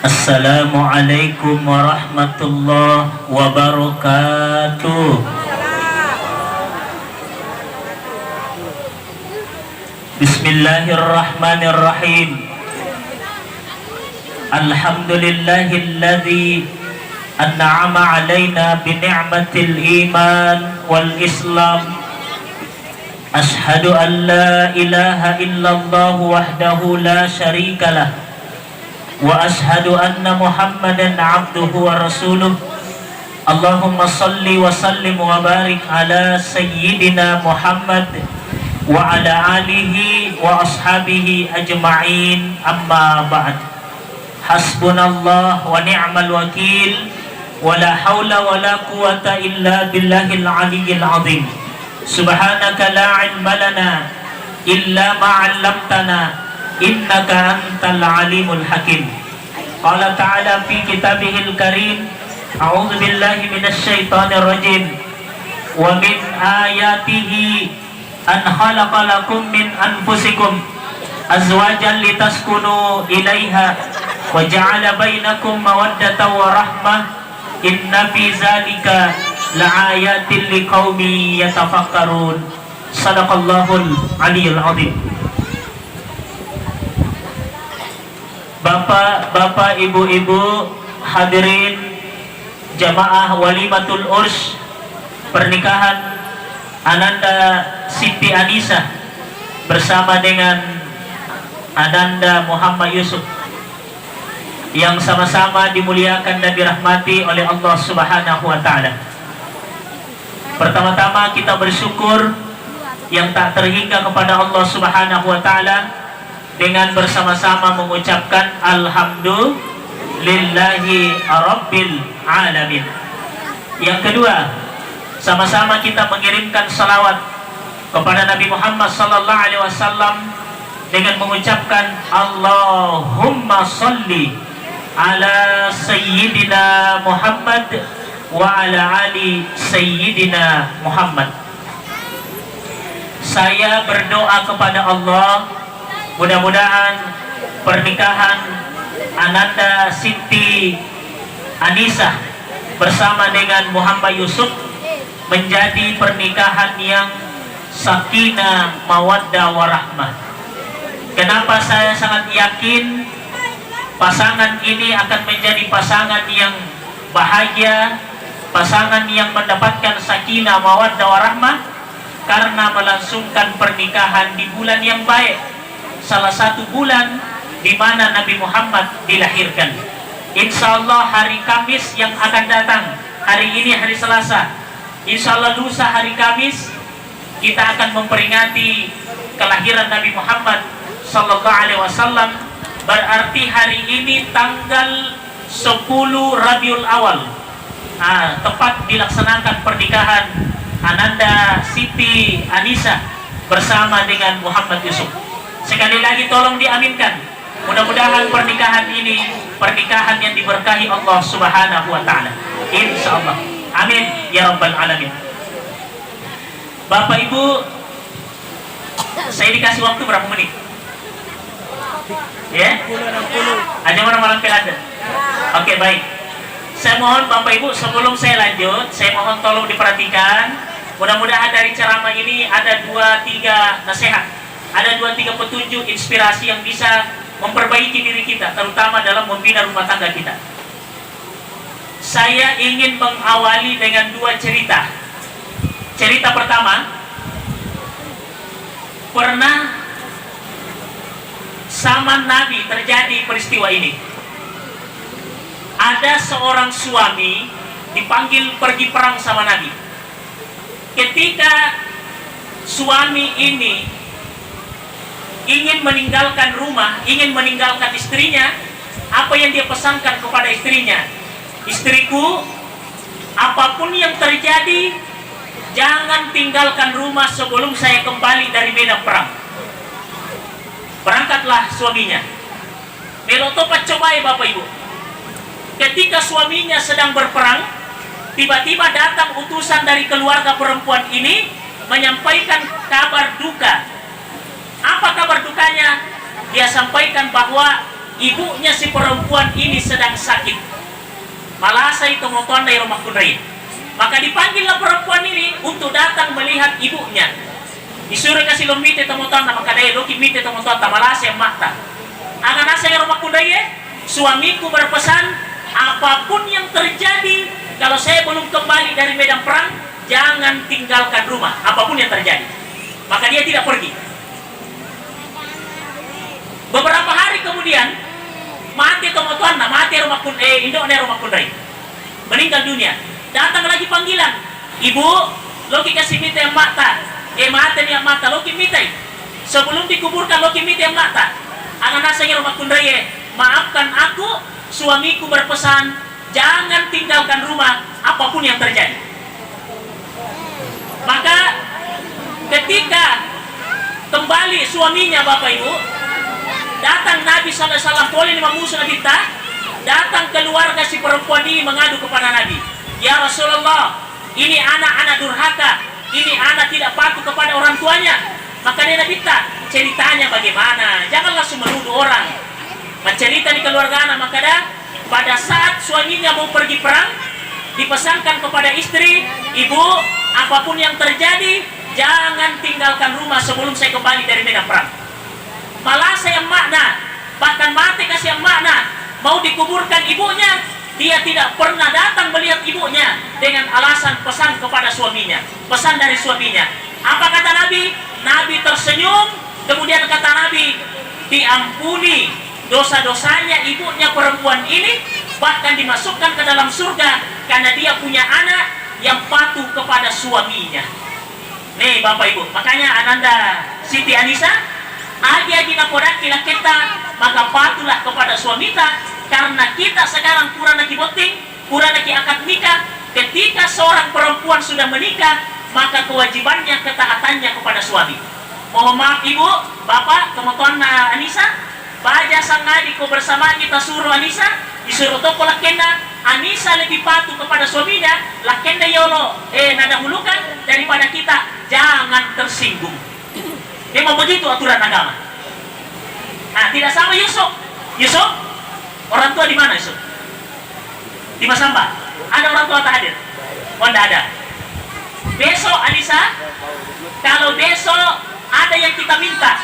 Assalamualaikum warahmatullahi wabarakatuh. Bismillahirrahmanirrahim. Alhamdulillahilladzi an'ama alaina bi ni'matil iman wal islam. Ashhadu an la ilaha illallah wahdahu la syarikalah wa ashhadu anna Muhammadan abduhu wa rasuluh. Allahumma salli wa sallim wa barik ala sayyidina Muhammad wa ala alihi wa ashabihi ajma'in, amma ba'd. Hasbunallah wa ni'mal wakil, wa la hawla wa la quwata illa billahil aliyyil azim. Subhanaka la ilma lana illa ma 'allamtana innaka antal alimul hakim. Qala ta'ala fi kitabihil karim, a'udzu billahi minasy syaithanir rajim. Wa min ayatihi an khalaqa lakum min anfusikum azwajan litaskunu ilaiha wa ja'ala bainakum mawaddatan wa rahmah inna fi zalika la'ayatin liqaumin yatafakkarun. Shadaqallahul aliyyul azim. Bapak, ibu-ibu, hadirin jamaah walimatul urs pernikahan Ananda Siti Anisa bersama dengan Ananda Muhammad Yusuf yang sama-sama dimuliakan dan dirahmati oleh Allah Subhanahu wa taala. Pertama-tama kita bersyukur yang tak terhingga kepada Allah Subhanahu wa taala dengan bersama-sama mengucapkan alhamdulillahi rabbil alamin. Yang kedua, sama-sama kita mengirimkan salawat kepada Nabi Muhammad sallallahu alaihi wasallam dengan mengucapkan Allahumma sholli ala sayyidina Muhammad wa ala ali sayyidina Muhammad. Saya berdoa kepada Allah, mudah-mudahan pernikahan Ananda Siti Anisa bersama dengan Muhammad Yusuf menjadi pernikahan yang sakinah, mawaddah, warahmah. Kenapa saya sangat yakin pasangan ini akan menjadi pasangan yang bahagia, pasangan yang mendapatkan sakinah, mawaddah, warahmah? Karena melangsungkan pernikahan di bulan yang baik, salah satu bulan di mana Nabi Muhammad dilahirkan. Insya Allah hari Kamis yang akan datang, hari ini hari Selasa, insya Allah lusa hari Kamis kita akan memperingati kelahiran Nabi Muhammad sallallahu alaihi wasallam. Berarti hari ini tanggal 10 Rabiul Awal, tepat dilaksanakan pernikahan Ananda Siti Anisa bersama dengan Muhammad Yusuf. Sekali lagi tolong diaminkan. Mudah-mudahan pernikahan ini pernikahan yang diberkahi Allah Subhanahu wa taala. Insyaallah. Amin ya rabbal alamin. Bapak Ibu, saya dikasih waktu berapa menit? Ya? Ada mana malam ada? Oke, baik. Saya mohon Bapak Ibu, sebelum saya lanjut, saya mohon tolong diperhatikan. Mudah-mudahan dari ceramah ini ada 2-3 nasihat, ada 2-3 petunjuk inspirasi yang bisa memperbaiki diri kita, terutama dalam membina rumah tangga kita. Saya ingin mengawali dengan 2 cerita. Cerita pertama, pernah zaman Nabi terjadi peristiwa ini. Ada seorang suami dipanggil pergi perang sama Nabi. Ketika suami ini ingin meninggalkan rumah, ingin meninggalkan istrinya, apa yang dia pesankan kepada istrinya? Istriku, apapun yang terjadi, jangan tinggalkan rumah sebelum saya kembali dari medan perang. Berangkatlah suaminya. Melotopat coba ya Bapak Ibu. Ketika suaminya sedang berperang, tiba-tiba datang utusan dari keluarga perempuan ini menyampaikan kabar duka. Apa kabar dukanya? Dia sampaikan bahwa ibunya si perempuan ini sedang sakit. Malasa itu motoan dari rumah Kunrai. Maka dipanggillah perempuan ini untuk datang melihat ibunya. Disuruh kasih lombite temotan maka daya doki mite temotan tamalasa yang mata. Akan asa yang rumah Kunrai, suamiku berpesan, apapun yang terjadi, kalau saya belum kembali dari medan perang, jangan tinggalkan rumah, apapun yang terjadi. Maka dia tidak pergi. Beberapa hari kemudian, mati temotuan, mati rumah rumah Kunrai, meninggal dunia. Datang lagi panggilan, ibu, loki kasih mite yang mata, mata yang mata, loki mite. Sebelum dikuburkan loki mite yang mata. Anak nasanya rumah Kunrai, maafkan aku, suamiku berpesan, jangan tinggalkan rumah, apapun yang terjadi. Maka ketika kembali suaminya Bapak Ibu, datang Nabi SAW boleh lima musuh Nabi tak, datang keluarga si perempuan ini mengadu kepada Nabi, ya Rasulullah, ini anak-anak durhaka, ini anak tidak patuh kepada orang tuanya. Maka dia Nabi tak, ceritanya bagaimana, jangan langsung menuduh orang. Mencerita di keluarga anak, maka dah pada saat suaminya mau pergi perang, dipesankan kepada istri, ibu, apapun yang terjadi, jangan tinggalkan rumah sebelum saya kembali dari medan perang. Malah saya makna, bahkan mati kasih yang makna, mau dikuburkan ibunya, dia tidak pernah datang melihat ibunya dengan alasan pesan kepada suaminya, pesan dari suaminya. Apa kata Nabi? Nabi tersenyum, kemudian kata Nabi, diampuni dosa-dosanya ibunya perempuan ini, bahkan dimasukkan ke dalam surga karena dia punya anak yang patuh kepada suaminya. Nih Bapak Ibu, makanya Ananda Siti Anisa, agi-agi napodak kila kita, maka patuhlah kepada suamita, karena kita sekarang kurang lagi boting, kurang lagi akad nikah. Ketika seorang perempuan sudah menikah, maka kewajibannya ketaatannya kepada suami. Mohon maaf Ibu, Bapak, kemutuan Anisa, baja sang adiko bersama kita suruh Anisa, disuruh toko lakenda, Anisa lebih patuh kepada suaminya, lakenda yolo, nada hulukan daripada kita, jangan tersinggung. Memang begitu aturan agama. Nah, tidak sama Yusuf. Yusuf, orang tua di mana Yusuf? Di Masamba. Ada orang tua tak hadir? Oh, tidak ada. Besok Anissa, kalau besok ada yang kita minta,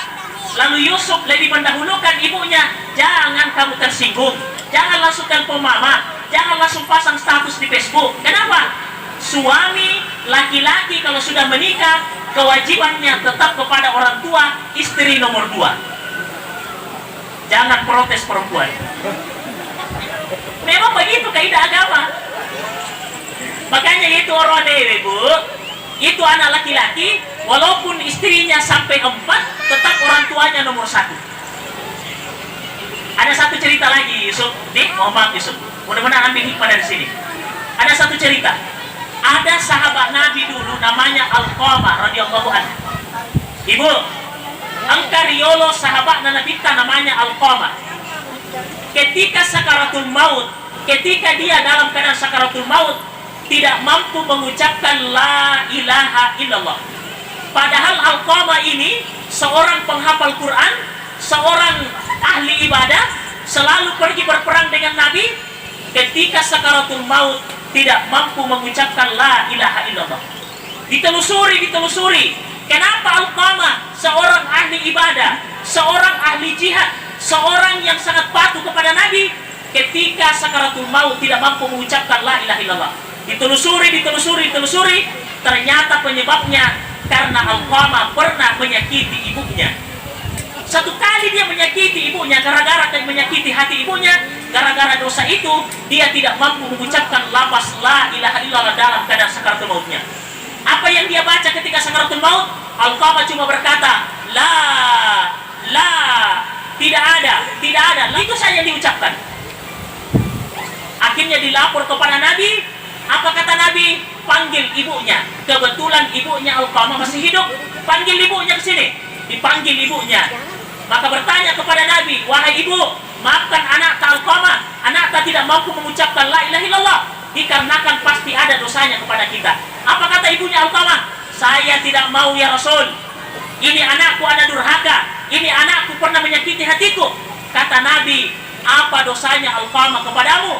lalu Yusuf lebih mendahulukan ibunya, jangan kamu tersinggung, jangan langsung telepon mama, jangan langsung pasang status di Facebook. Kenapa? Suami laki-laki kalau sudah menikah, kewajibannya tetap kepada orang tua, istri nomor 2. Jangan protes perempuan. Memang begitu kaidah agama. Makanya itu orang dewe Bu, itu anak laki-laki, walaupun istrinya sampai 4, tetap orang tuanya nomor 1. Ada satu cerita lagi Yusuf, nih mohon maaf Yusuf, mudah-mudahan ambil hikmah dari sini. Ada satu cerita, ada sahabat Nabi dulu namanya Alqamah radhiyallahu anhu. Ibu, angkariolo sahabat Nabi namanya Alqamah. Ketika sakaratul maut, ketika dia dalam keadaan sakaratul maut, tidak mampu mengucapkan la ilaha illallah. Padahal Alqamah ini seorang penghafal Quran, seorang ahli ibadah, selalu pergi berperang dengan Nabi. Ketika sakaratul maut tidak mampu mengucapkan la ilaha illallah. Ditelusuri. Kenapa Alqamah, seorang ahli ibadah, seorang ahli jihad, seorang yang sangat patuh kepada Nabi, ketika sakaratul maut tidak mampu mengucapkan la ilaha illallah? Ditelusuri, ternyata penyebabnya karena Alqamah pernah menyakiti ibunya. Satu kali dia menyakiti ibunya, gara-gara menyakiti hati ibunya, gara-gara dosa itu, dia tidak mampu mengucapkan lafaz la ilaha illallah dalam keadaan sakaratul mautnya. Apa yang dia baca ketika sakaratul maut? Alqamah cuma berkata, tidak ada, itu saja yang diucapkan. Akhirnya dilapor kepada Nabi. Apa kata Nabi? Panggil ibunya. Kebetulan ibunya Alqamah masih hidup. Panggil ibunya ke sini. Dipanggil ibunya. Maka bertanya kepada Nabi, wahai ibu, maafkan anak Alqamah. Anak tidak mampu mengucapkan la ilaha illallah, dikarenakan pasti ada dosanya kepada kita. Apa kata ibunya Alqamah? Saya tidak mau ya Rasul. Ini anakku ada durhaka. Ini anakku pernah menyakiti hatiku. Kata Nabi, apa dosanya alfama kepadamu?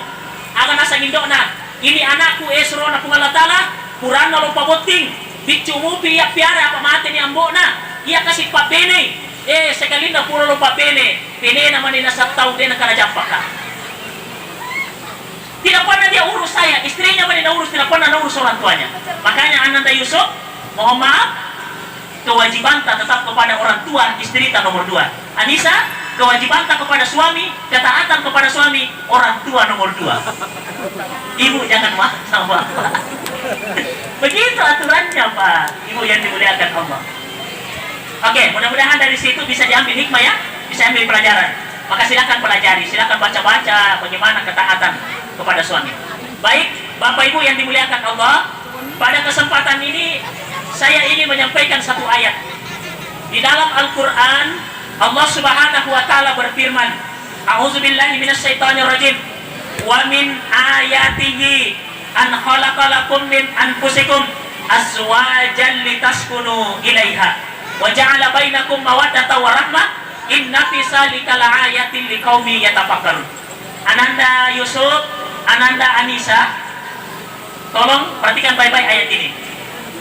Akan asa ngindokna, ini anakku esro na Allah Ta'ala, kurang lupa boting, bicumu piak piara apa mati ni ambona, ia kasih pak bene, sekali na pura lupa bene namanya nasa tahu dia nak japaka. Tidak pernah dia urus saya, istrinya mana urus, tidak pernah urus orang tuanya. Makanya Ananda Yusuf, mohon maaf, kewajiban tetap kepada orang tua, istri nomor 2. Anissa, kewajiban kepada suami, ketaatan kepada suami, orang tua nomor 2. Ibu jangan marah sama Bapak. Begitu aturannya Pak, Ibu yang dimuliakan Allah. Oke, mudah-mudahan dari situ bisa diambil hikmah ya, bisa ambil pelajaran. Maka silakan pelajari, silakan baca-baca bagaimana ketaatan kepada suami. Baik, Bapak Ibu yang dimuliakan Allah, pada kesempatan ini saya ingin menyampaikan satu ayat. Di dalam Al-Quran, Allah Subhanahu wa Ta'ala berfirman, A'udzubillahi minasyaitonirrajim. Wa min ayatihi an khalaqalakum min anfusikum azwajan litaskunu ilaiha wa ja'ala bainakum mawaddatan wa rahmah inna fi dzalika laayatin liqaumin yatafakkarun. Ananda Yusuf, Ananda Anissa, tolong perhatikan baik-baik ayat ini.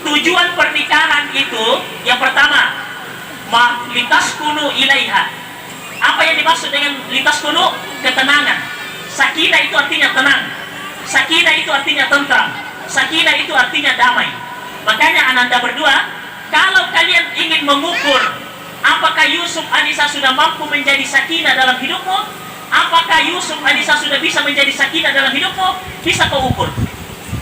Tujuan pernikahan itu yang pertama, litaskunu ilaiha. Apa yang dimaksud dengan litaskunu? Ketenangan. Sakinah itu artinya tenang. Sakinah itu artinya tentram. Sakinah itu artinya damai. Makanya Ananda berdua, kalau kalian ingin mengukur apakah Yusuf Anissa sudah mampu menjadi sakinah dalam hidupmu, apakah Yusuf Anissa sudah bisa menjadi sakinah dalam hidupmu, bisa kau ukur.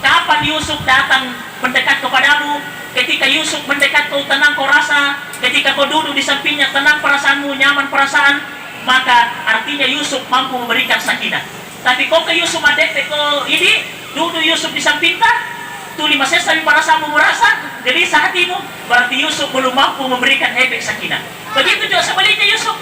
Kapan Yusuf datang mendekat kepadamu? Ketika Yusuf mendekat kau tenang kau rasa, ketika kau duduk di sampingnya tenang perasaanmu, nyaman perasaan, maka artinya Yusuf mampu memberikan sakinah. Tapi kau ke Yusuf adek kau ini duduk Yusuf di sampingnya, tuli masih sampai perasaanmu merasa gelisah hatimu, berarti Yusuf belum mampu memberikan efek sakinah. Begitu juga sebaliknya Yusuf.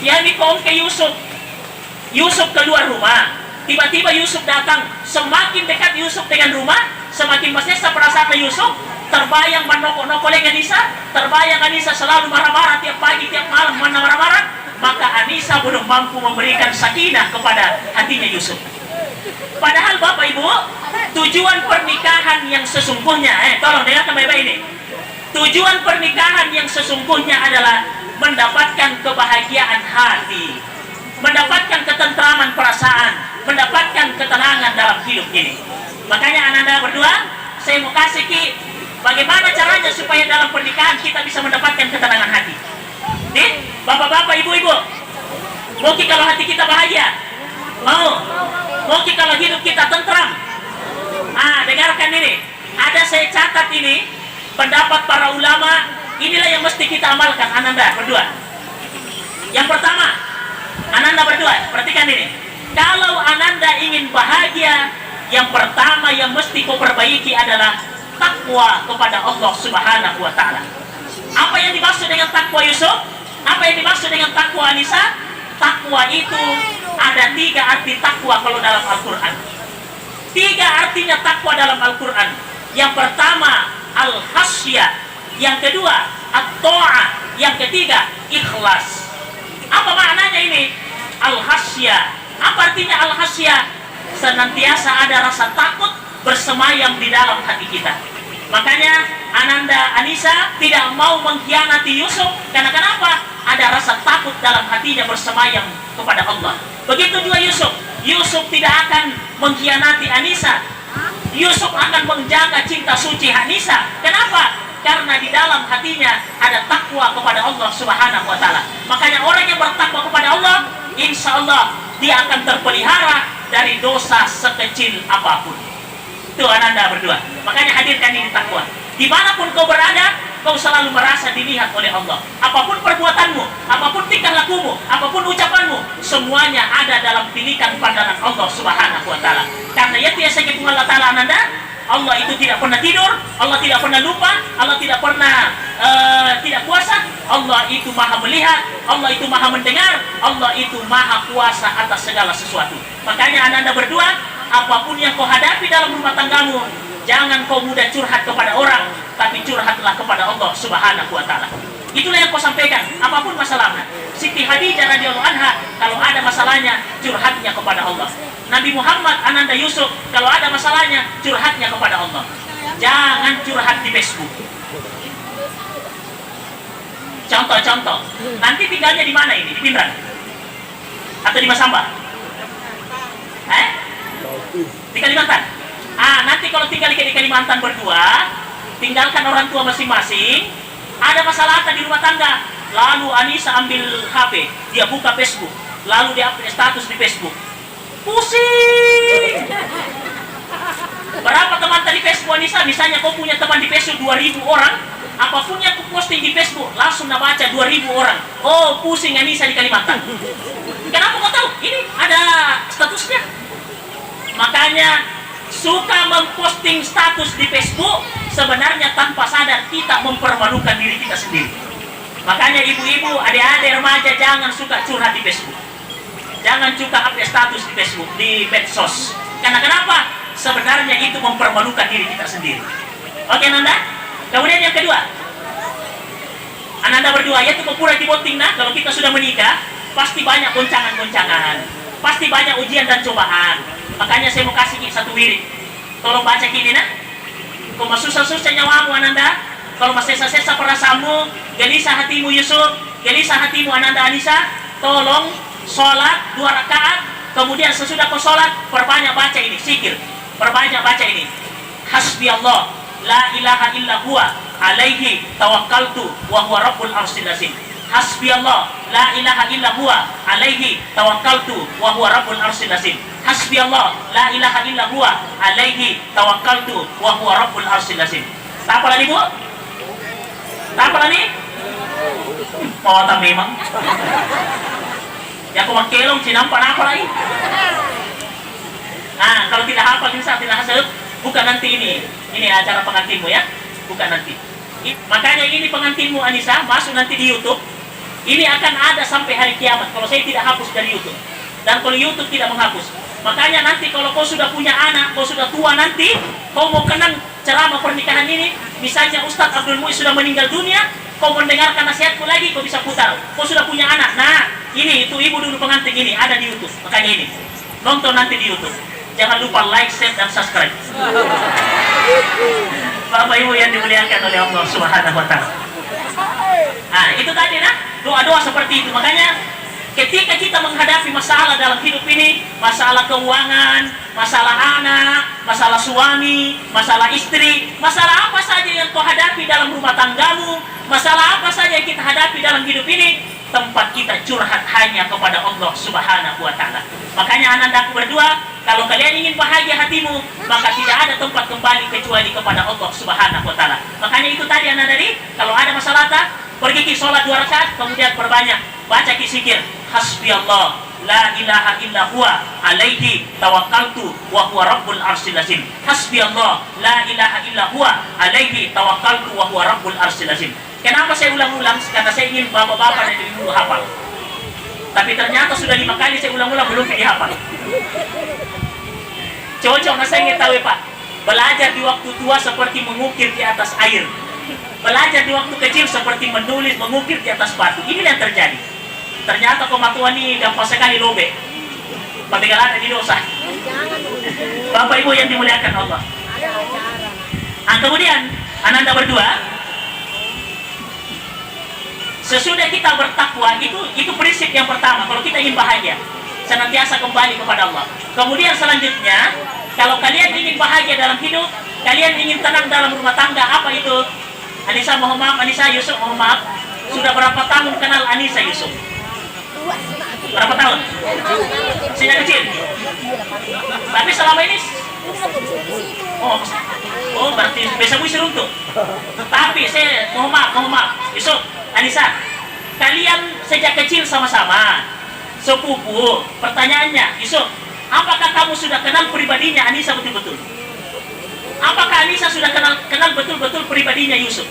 Yani kau ke Yusuf keluar rumah, tiba-tiba Yusuf datang, semakin dekat Yusuf dengan rumah, semakin masih perasaan Yusuf, terbayang menokok-nokok Anissa, terbayang Anissa selalu marah-marah tiap pagi, tiap malam marah-marah, maka Anissa belum mampu memberikan sakinah kepada hatinya Yusuf. Padahal Bapak Ibu, tujuan pernikahan yang sesungguhnya, tolong dengarkan baik-baik ini. Tujuan pernikahan yang sesungguhnya adalah mendapatkan kebahagiaan hati, mendapatkan ketentraman perasaan, mendapatkan ketenangan dalam hidup ini. Makanya Ananda berdua, saya mau kasih Ki, bagaimana caranya supaya dalam pernikahan kita bisa mendapatkan ketenangan hati. Nih, bapak-bapak, ibu-ibu, mau Ki kalau hati kita bahagia? Mau Ki kalau hidup kita tentram? Dengarkan ini. Ada saya catat ini, pendapat para ulama, inilah yang mesti kita amalkan, Ananda berdua. Yang pertama, Ananda berdua, perhatikan ini. Kalau Ananda ingin bahagia, yang pertama yang mesti kau perbaiki adalah takwa kepada Allah Subhanahu wa Ta'ala. Apa yang dimaksud dengan takwa Yusuf? Apa yang dimaksud dengan takwa Anissa? Takwa itu ada 3 arti takwa kalau dalam Al-Quran. 3 artinya takwa dalam Al-Quran. Yang pertama, al-khasyah. Yang kedua, at-ta'ah. Yang ketiga, ikhlas. Apa maknanya ini? Al-khasyah. Apa artinya al-khasyah? Senantiasa ada rasa takut bersemayam di dalam hati kita. Makanya Ananda Anissa tidak mau mengkhianati Yusuf. Karena kenapa? Ada rasa takut dalam hatinya bersemayam kepada Allah. Begitu juga Yusuf. Yusuf tidak akan mengkhianati Anissa. Yusuf akan menjaga cinta suci Anissa. Kenapa? Karena di dalam hatinya ada takwa kepada Allah Subhanahu wa Ta'ala. Makanya orang yang bertakwa kepada Allah, insya Allah dia akan terpelihara dari dosa sekecil apapun. Itu Ananda berdua. Makanya hadirkan ini takwa. Dimanapun kau berada, kau selalu merasa dilihat oleh Allah. Apapun perbuatanmu, apapun tingkah lakumu, apapun ucapanmu, semuanya ada dalam tilikan pandangan Allah Subhanahu wa Ta'ala. Karena ya tiasa gitu Allah Ta'ala Ananda, Allah itu tidak pernah tidur, Allah tidak pernah lupa, Allah tidak pernah tidak kuasa. Allah itu maha melihat, Allah itu maha mendengar, Allah itu maha kuasa atas segala sesuatu. Makanya Ananda berdua, apapun yang kau hadapi dalam rumah tanggamu, jangan kau mudah curhat kepada orang, tapi curhatlah kepada Allah Subhanahu wa Ta'ala. Itulah yang kau sampaikan, apapun masalahnya. Siti Khadijah radhiyallahu anha, kalau ada masalahnya, curhatnya kepada Allah. Nabi Muhammad Ananda Yusuf, kalau ada masalahnya, curhatnya kepada Allah. Jangan curhat di Facebook. Contoh-contoh, nanti tinggalnya di mana ini? Di Pindrang? Atau di Masamba? Di Kalimantan? Nanti kalau tinggal di Kalimantan berdua, tinggalkan orang tua masing-masing. Ada masalah apa di rumah tangga? Lalu Anissa ambil HP, dia buka Facebook, lalu dia update status di Facebook. Pusing! Berapa teman tadi Facebook Anissa? Misalnya kau punya teman di Facebook 2000 orang, apapun yang kau posting di Facebook, langsung baca 2000 orang. Oh, pusing Anissa di Kalimantan. Kenapa kau tahu? Ini ada statusnya. Makanya suka memposting status di Facebook, sebenarnya tanpa sadar kita mempermalukan diri kita sendiri. Makanya ibu-ibu, adik-adik, remaja, jangan suka curhat di Facebook. Jangan suka update status di Facebook, di medsos. Karena kenapa? Sebenarnya itu mempermalukan diri kita sendiri. Oke, Nanda? Kemudian yang kedua, Ananda berdua, yaitu kepura di boting. Nah, kalau kita sudah menikah, pasti banyak goncangan-goncangan, pasti banyak ujian dan cobaan. Makanya saya mau kasih satu wirid. Tolong baca kini, nah. Kau masih susah-susah nyawamu, Ananda. Kalau masih sesa-sesa perasaanmu, gelisah hatimu Yusuf, gelisah hatimu Ananda Anissa, tolong sholat 2 rakaat. Kemudian sesudah kau sholat, perbanyak baca ini, zikir. Perbanyak baca ini. Hasbi Allah, la ilaha illa huwa, alaihi tawakkaltu, wa huwa rabbul arsyil azim. Hasbi Allah, la ilaha illa huwa, alaihi tawakkaltu, wa huwa rabbul arsyil azim. Hasbi Allah, la ilaha illa huwa, alaihi tawakkaltu, wa huwa rabbul arsyil azim. Tak apa lagi, Bu? Tak apa lagi? Mau tak memang? Ya, kau makelong, sinampan apa lagi? Nah, kalau tidak hafal bisa tidak hasil, bukan nanti ini. Ini acara pengantinmu ya, bukan nanti. Makanya ini pengantinmu Anissa, masuk nanti di YouTube. Ini akan ada sampai hari kiamat. Kalau saya tidak hapus dari YouTube, dan kalau YouTube tidak menghapus. Makanya nanti kalau kau sudah punya anak, kau sudah tua nanti, kau mau kenang ceramah pernikahan ini, misalnya Ustadz Abdul Muiz sudah meninggal dunia, kau mendengarkan nasihatku lagi, kau bisa putar. Kau sudah punya anak, nah ini itu ibu dulu pengantin ini ada di YouTube. Makanya ini nonton nanti di YouTube. Jangan lupa like, share, dan subscribe. Bapak Ibu yang dimuliakan oleh Allah Subhanahu Wa Taala. Nah itu tadi nah doa-doa seperti itu. Makanya ketika kita menghadapi masalah dalam hidup ini, masalah keuangan, masalah anak, masalah suami, masalah istri, masalah apa saja yang kau hadapi dalam rumah tanggamu, masalah apa saja yang kita hadapi dalam hidup ini, tempat kita curhat hanya kepada Allah Subhanahu Wa Taala. Makanya anandaku berdua, kalau kalian ingin bahagia hatimu, maka tidak ada tempat kembali kecuali kepada Allah Subhanahu Wa Taala. Makanya itu tadi anak dari, kalau ada masalah pergi ke sholat 2 rakaat, kemudian perbanyak baca ki zikir. Hasbi Allah, la ilaha illa huwa, alaihi tawakkaltu, wa huwa rabbul arsyil azim. Hasbi Allah, la ilaha illa huwa, alaihi tawakkaltu, wa huwa rabbul arsyil azim. Kenapa saya ulang-ulang? Karena saya ingin bapak-bapak dan ibu-ibu hafal. Tapi ternyata sudah 5 kali saya ulang-ulang belum dihafal. Cocok, saya ingin tahu Pak. Belajar di waktu tua seperti mengukir di atas air. Belajar di waktu kecil seperti menulis, mengukir di atas batu. Ini yang terjadi. Ternyata kematuan ini gampang sekali lobek. Pembegalan di dosa. Bapak Ibu yang dimuliakan Allah. Kemudian ananda berdua, sesudah kita bertakwa, itu prinsip yang pertama. Kalau kita ingin bahagia, senantiasa kembali kepada Allah. Kemudian selanjutnya, kalau kalian ingin bahagia dalam hidup, kalian ingin tenang dalam rumah tangga, apa itu? Anissa, mohon maaf, Anissa, Yusuf, mohon maaf. Sudah berapa tahun kenal Anissa, Yusuf? Berapa tahun? Sejak kecil. Tapi selama ini, oh berarti bisa seruntuk. Tapi saya mohon maaf, Yusuf, Anissa, kalian sejak kecil sama-sama, sepupu. Pertanyaannya, Yusuf, apakah kamu sudah kenal pribadinya Anissa betul-betul? Apakah Anissa sudah kenal betul-betul pribadinya Yusuf?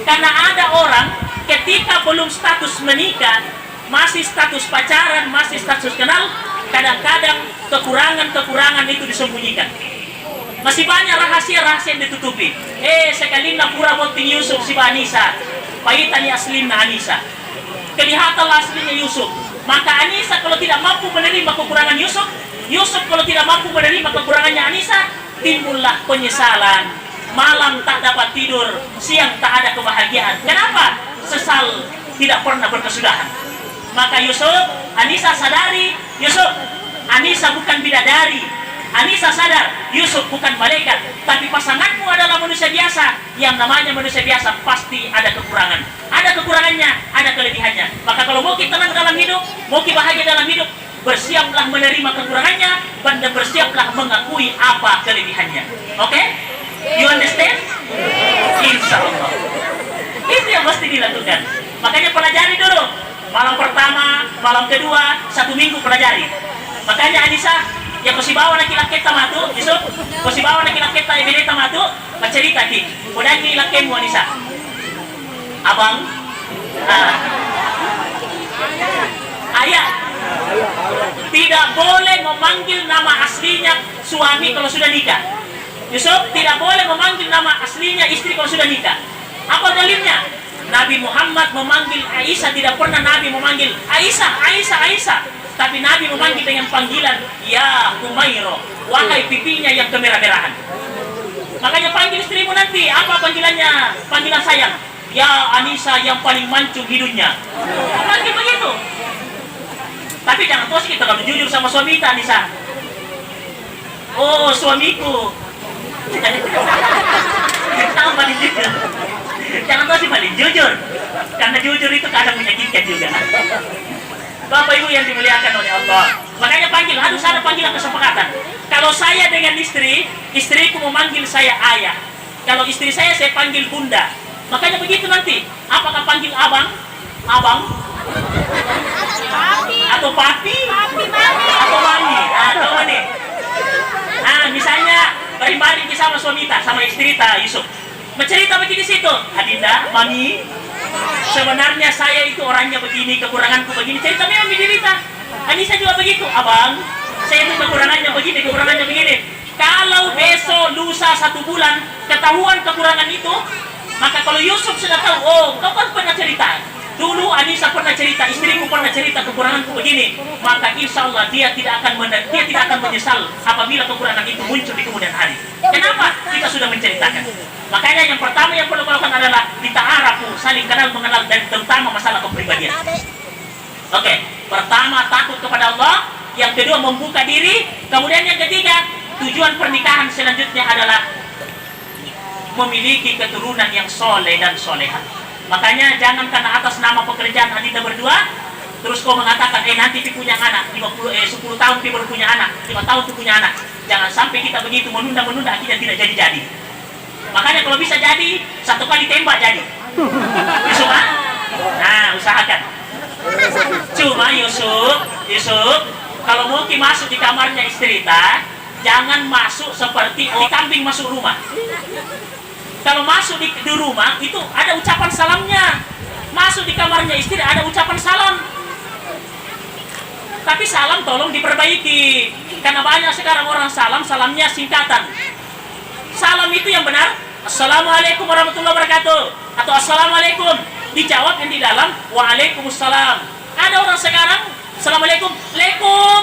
Karena ada orang ketika belum status menikah, masih status pacaran, masih status kenal, kadang-kadang kekurangan itu disembunyikan. Masih banyak rahasia yang ditutupi. Sekali pura boting Yusuf si Anissa. Paitani aslimna Anisa. Kelihatanlah aslinya Yusuf. Maka Anisa kalau tidak mampu menerima kekurangan Yusuf, Yusuf kalau tidak mampu menerima kekurangannya Anisa, timbullah penyesalan. Malam tak dapat tidur, siang tak ada kebahagiaan. Kenapa? Sesal tidak pernah berkesudahan. Maka Yusuf, Anisa sadari, Yusuf, Anisa bukan bidadari. Anisa sadar, Yusuf bukan malaikat, tapi pasanganmu adalah manusia biasa. Yang namanya manusia biasa pasti ada kekurangan. Ada kekurangannya, ada kelebihannya. Maka kalau mau kita tenang dalam hidup, mau kita bahagia dalam hidup, bersiaplah menerima kekurangannya dan bersiaplah mengakui apa kelebihannya. Oke? You understand? Insya Allah. Itu yang mesti dilakukan. Makanya pelajari dulu. Malam pertama, malam kedua, 1 minggu pelajari. Makanya Anissa, ya kau si bawa laki-laki tamatu, Yusuf, kau si bawa laki-laki tamatu, bercerita ki. Kemudian laki-lakimu Anissa. Abang, ayah, tidak boleh memanggil nama aslinya suami kalau sudah nikah. Yusuf tidak boleh memanggil nama aslinya istri kalau sudah nikah. Apa dalilnya? Nabi Muhammad memanggil Aisyah, tidak pernah Nabi memanggil Aisyah, Aisyah, Aisyah. Tapi Nabi memanggil dengan panggilan Ya Humairo, wahai pipinya yang kemerah-merahan. Makanya panggil istrimu nanti, apa panggilannya? Panggilan sayang. Ya Anissa yang paling mancung hidungnya. Panggil begitu. Tapi jangan tos kita kalau jujur sama suami kita, Anissa. Oh suamiku. Jangan paling jujur. Jangan tos paling jujur. Karena jujur itu kadang menyakitkan juga. Bapak Ibu yang dimuliakan oleh Allah. Makanya panggil, harus ada panggilan kesepakatan. Kalau saya dengan istri, istriku memanggil saya ayah. Kalau istri saya panggil bunda. Makanya begitu nanti. Apakah panggil abang? Abang? Atau papi? Atau mami? Atau nih? Misalnya balik-balik sama suami ta, sama istri ta Yusuf. Mencerita begini situ, Adinda, mami. Sebenarnya saya itu orangnya begini, kekuranganku begini. Cerita memang diderita. Anissa juga begitu, abang. Saya itu kekurangannya begini, kekurangannya begini. Kalau besok, lusa, 1 bulan ketahuan kekurangan itu, maka kalau Yusuf sudah tahu, oh, kau kan pernah cerita. Dulu Anissa pernah cerita, istriku pernah cerita kekuranganku begini, maka insya Allah dia tidak akan menyesal apabila kekurangan itu muncul di kemudian hari. Kenapa? Kita sudah menceritakan. Makanya yang pertama yang perlu dilakukan adalah dita'arafu, saling kenal mengenal, dan terutama masalah kepribadian. Oke, pertama takut kepada Allah, yang kedua membuka diri, kemudian yang ketiga tujuan pernikahan selanjutnya adalah memiliki keturunan yang soleh dan soleha. Makanya jangan karena atas nama pekerjaan kita berdua terus kau mengatakan nanti punya anak 10 tahun baru punya anak, 5 tahun punya anak. Jangan sampai kita begitu menunda akhirnya tidak jadi. Makanya kalau bisa jadi 1 kali tembak jadi. Yusuf, nah usahakan. Cuma Yusuf, kalau mau masuk di kamarnya istri jangan masuk seperti kambing masuk rumah. Kalau masuk di rumah itu ada ucapan salamnya. Masuk di kamarnya istri ada ucapan salam. Tapi salam tolong diperbaiki. Karena banyak sekarang orang salamnya singkatan. Salam itu yang benar, Assalamualaikum warahmatullahi wabarakatuh. Atau Assalamualaikum. Dijawab yang di dalam, Waalaikumsalam. Ada orang sekarang, Assalamualaikum, Lekum.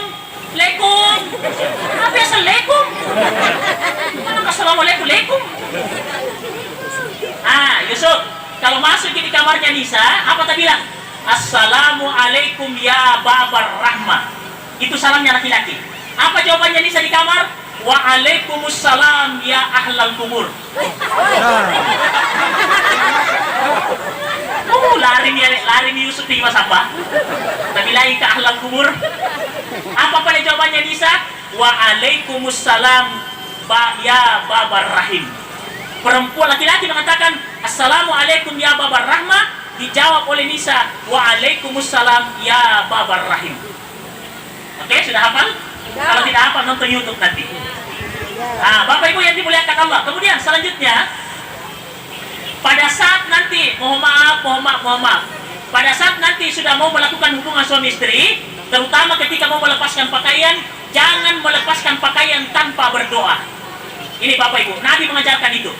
Apa Assalamualaikum? Mana Assalamualaikum? Yusuf, kalau masuk di kamarnya Nisa, apa tadi bilang? Assalamualaikum ya babar rahmah. Itu salamnya laki-laki. Apa jawabannya Nisa di kamar? Waalaikumsalam ya ahlal kubur. Lari nih Yusuf di mas apa? Tapi lagi ke ahlal kubur. Apa pada jawabannya Nisa? Waalaikumsalam ya babar rahim. Perempuan laki-laki mengatakan Assalamualaikum ya babar rahmah, dijawab oleh Nisa Waalaikumsalam ya babar rahim. Oke, sudah hafal? Kalau tidak hafal nonton YouTube nanti. Bapak Ibu yang dimuliakan Allah. Kemudian selanjutnya pada saat nanti mohon maaf. Pada saat nanti sudah mau melakukan hubungan suami istri, terutama ketika mau melepaskan pakaian, jangan melepaskan pakaian tanpa berdoa. Ini Bapak Ibu, Nabi mengajarkan itu.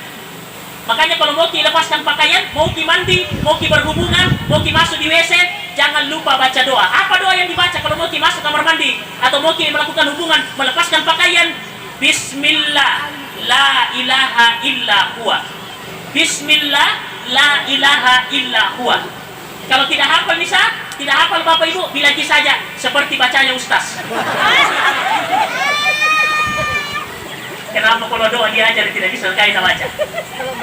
Makanya kalau mau ki lepaskan pakaian, mau ki mandi, mau ki berhubungan, mau ki masuk di WC, jangan lupa baca doa. Apa doa yang dibaca kalau mau ki masuk kamar mandi atau mau ki melakukan hubungan, melepaskan pakaian? Bismillah, la ilaha illa huwa. Bismillah, la ilaha illa huwa. Kalau tidak hafal Nisa, tidak hafal Bapak Ibu, bilangi saja seperti bacanya Ustaz. Kenapa kalau doa diajar tidak bisa sekali kita baca?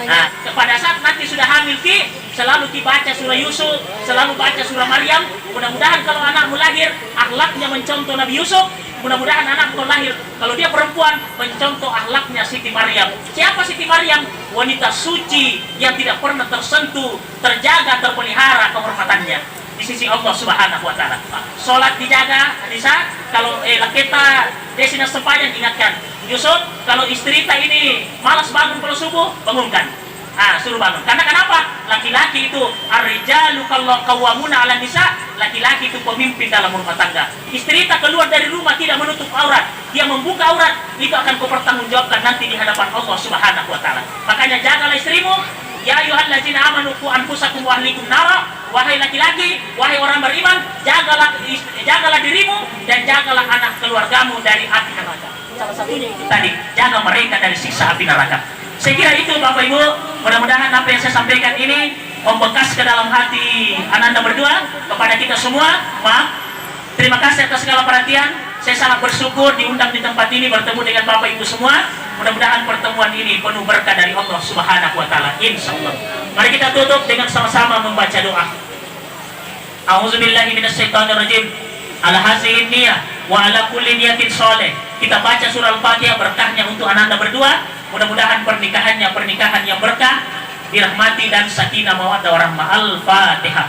Nah, pada saat nanti sudah hamil ki, selalu dibaca surah Yusuf, selalu baca surah Maryam. Mudah-mudahan kalau anakmu lahir, akhlaknya mencontoh Nabi Yusuf. Mudah-mudahan anakmu lahir, kalau dia perempuan, mencontoh akhlaknya Siti Maryam. Siapa Siti Maryam? Wanita suci yang tidak pernah tersentuh, terjaga, terpelihara kehormatannya di sisi Allah Subhanahu wa taala. Salat dijaga, Anissa. Kalau kita desina sepanjang ingatkan. Yusuf, kalau istri kita ini malas bangun kalau subuh, bangunkan. Suruh bangun. Karena kenapa? Laki-laki itu ar-rijalu qawwamuna 'ala nisa, laki-laki itu pemimpin dalam rumah tangga. Istri kita keluar dari rumah tidak menutup aurat, dia membuka aurat, itu akan kau pertanggungjawabkan nanti di hadapan Allah Subhanahu wa taala. Makanya jagalah istrimu. Ya ayyuhallazina amanu qu anfusakum wa ahlikum nara. Wahai laki-laki, wahai orang beriman, jagalah dirimu dan jagalah anak keluargamu dari api neraka. Salah satunya itu tadi, jaga mereka dari siksa api neraka. Saya kira itu Bapak Ibu, mudah-mudahan apa yang saya sampaikan ini membekas ke dalam hati Ananda berdua, kepada kita semua. Maaf, terima kasih atas segala perhatian. Saya sangat bersyukur diundang di tempat ini bertemu dengan Bapak Ibu semua. Mudah-mudahan pertemuan ini penuh berkah dari Allah Subhanahu wa taala, insyaallah. Mari kita tutup dengan sama-sama membaca doa. A'udzubillahi minasyaitonirrajim. Ala hazihi niyah wa ala kulli niyatin sholeh. Kita baca surah Al-Fatihah, berkahnya untuk Ananda berdua. Mudah-mudahan pernikahannya pernikahan yang berkah, dirahmati dan sakinah mawaddah warahmah. Al-Fatihah.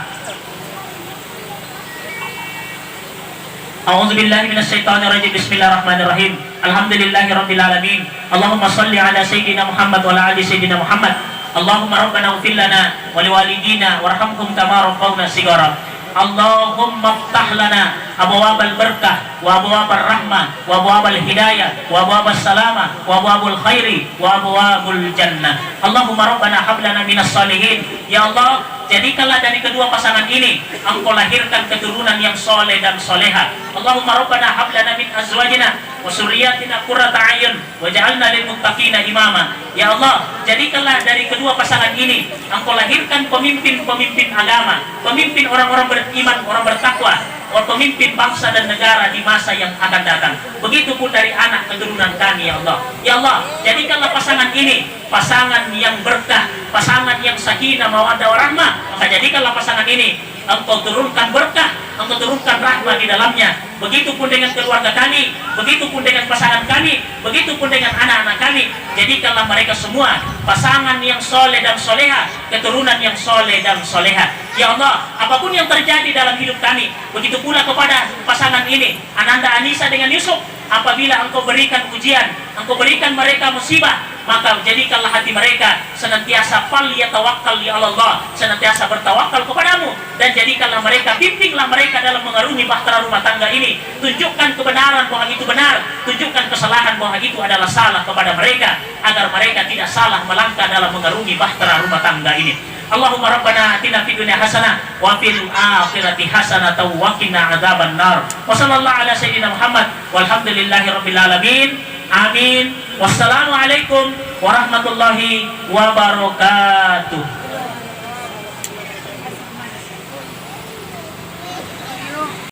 A'udzubillahi minasyaitonirrajim. Bismillahirrahmanirrahim. Alhamdulillahirabbil alamin. Allahumma shalli ala sayyidina Muhammad wa ala ali sayyidina Muhammad. Allahumma rabbana ighfir lana wa liwalidina warhamhum kama rabbawna shighara. Allahumma iftah lana abwaabal barakah wa abwaabal rahmah wa abwaabal hidayah wa abwaabal salamah wa abwaabul khairi wa abwaabul jannah. Allahumma rabbana hab lana minas shalihin. Ya Allah, jadikanlah dari kedua pasangan ini Engkau lahirkan keturunan yang soleh dan soleha. Allahumma rabbana hab lana min azwajina wa surriyatina qurrata a'yun waj'alna lil muttaqina imama. Ya Allah, jadikanlah dari kedua pasangan ini Engkau lahirkan pemimpin-pemimpin agama, pemimpin orang-orang beriman, orang bertakwa, pemimpin bangsa dan negara di masa yang akan datang. Begitupun dari anak keturunan kami, ya Allah. Ya Allah, jadikanlah pasangan ini pasangan yang berkah, pasangan yang sakinah mawaddah warahmah. Maka jadikanlah pasangan ini Engkau turunkan berkah, Engkau turunkan rahmat di dalamnya. Begitupun dengan keluarga kami, begitupun dengan pasangan kami, begitupun dengan anak-anak kami. Jadikanlah mereka semua pasangan yang soleh dan soleha, keturunan yang soleh dan soleha. Ya Allah, apapun yang terjadi dalam hidup kami, begitu pula kepada pasangan ini, Ananda Anissa dengan Yusuf. Apabila Engkau berikan ujian, Engkau berikan mereka musibah, maka jadikanlah hati mereka senantiasa falyatawakkal ya Allah, senantiasa bertawakal kepadamu, dan jadikanlah mereka, bimbinglah mereka dalam mengarungi bahtera rumah tangga ini. Tunjukkan kebenaran bahwa itu benar, tunjukkan kesalahan bahwa itu adalah salah kepada mereka, agar mereka tidak salah melangkah dalam mengarungi bahtera rumah tangga ini. Allahumma rabbana atina fid dunya hasanah wa fil akhirati hasanah wa qina adzaban nar. Wa sallallahu ala sayyidina Muhammad walhamdulillahi rabbil alamin. Amin. Wassalamualaikum warahmatullahi wabarakatuh.